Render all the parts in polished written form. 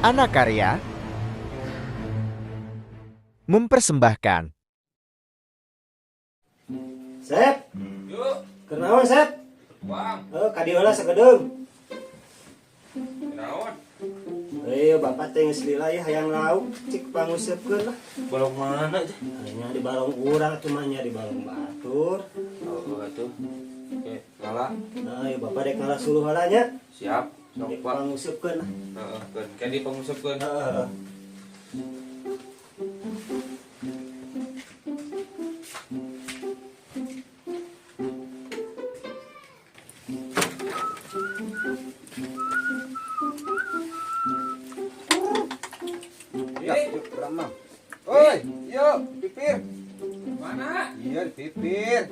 Anakarya mempersembahkan. Sep, Yuk, kenaon Sep? Bang. Kadiola sagedung. Naon? Bapak teh geus lila ya hayang lauk, cik pangusepkeun lah. Balong mana teh? Hanya di balong urang cuma nya di balong batur. Oh, atuh. Oke, ngalah. Bapak dek ngalah suluh heula nya. Siap. Sok, Dek Pak. pangusepkeun lah. Heeh, keun. Kan di pangusupkeun. Heeh. Yuk, Ramah. Oi, yuk, pipir. mana? Iya, pipir.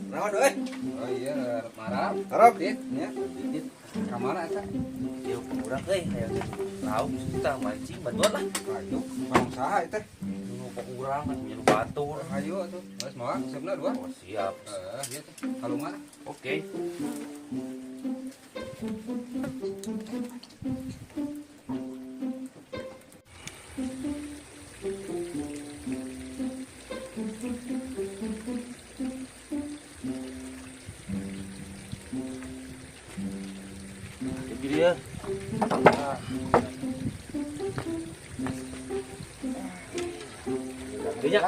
Naon euy? Oh iya, marah. Harap. Pipit, ya. Pipit. Kamana eta? Yuk, urang euy, hayang lauk kita mancing bantuan lah. Ayo, bang saha eta? Nu pok urang kan nyeru batur. Ayo atuh. Geus moal sebelah dua. Oh, siap. Ieu teh. Kalungan. Oke. Jadi dia. Banyak.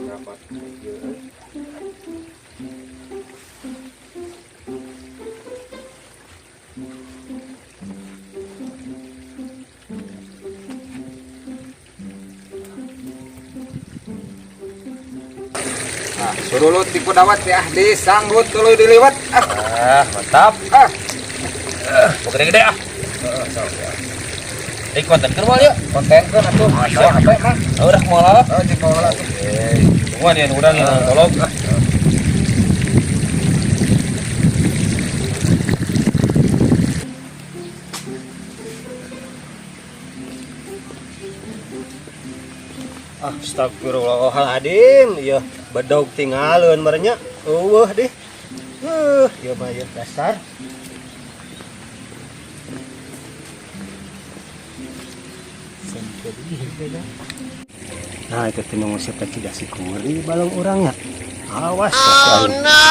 Dapat Surulut tipu dawat ya, disanggut tuluy diliwat. mantap. Gede-gede ah. Konten keur moal yuk. Konten kan atuh. Masya HP mah. Udah moal. Oh, di pola tuh. Semua nih urang yang tolong. Astagfirullahaladzim, ya bedog tinggalin merenya. Deh. Ya mah ya dasar. Nah, itu tinung usap tidak sikuri balong orangnya. Awas. Oh no.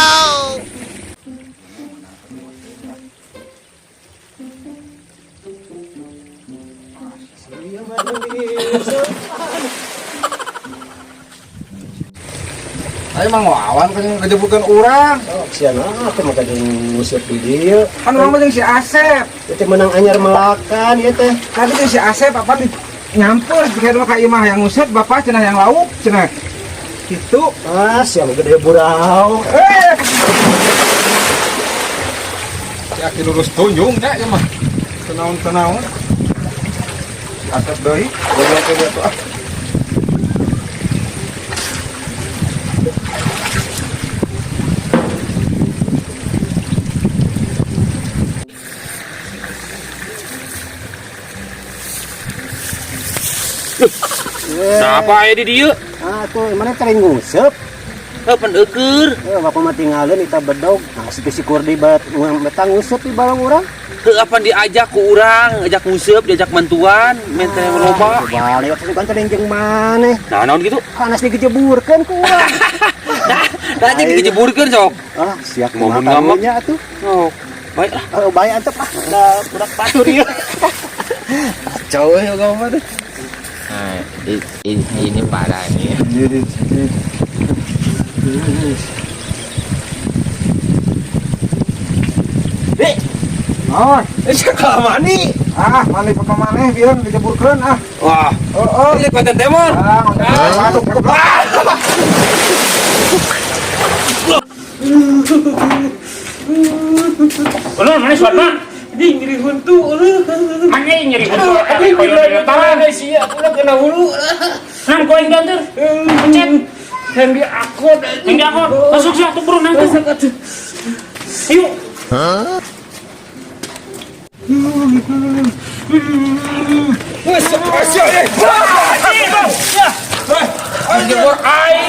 Ayo mang wawan kan ngejebutkeun urang. Siapa mah kadang ngusap di dia. Kan urang mah jeung si Asep. Itu menang anyar melakan ya teh. Tadi jeung si Asep apa di nyampur dikira ka ieu mah yang ngusep bapak cenah yang lauk cenah. Kitu. Siapa gede burau. Ya lurus tunjung nya ieu mah. Tenaun-tenaun. Asep deui, goblok dia tuh. Siapa ya di dia? Tuh mana kering ngusap. Kapan eukeur? Bapak mah tinggalin kita bedog. Nah, si kurdi betang ngusap di balong urang. Teu apa diajak ku urang, ajak nguseup, diajak bantuan, menteh loba. Balik waktu kan teh jeung maneh. Nah, naon gitu? Panas digejeburkeun ku urang. Nah, jadi dijeburkeun sok. Siap Mau ngomong atuh. Oh, baiklah. Baik antep lah. Da budak batur ieu. Kacau ya kamu deh. Nah, ini parah nih. Oh, Siapa mani? mani papa maneh biar dijeburkeun ah. Wah, ini konten temon. Masuk. Ulun mana suara? Di nyeri huntu ulun. Mana yang nyeri huntu? Tapi bila tangan sia ulah kena hulu. Nang koin ganter. Pencet. Yang di akod. Yang di akod. Masuk satu bro nang. Ayo. Masuk. Jebur air.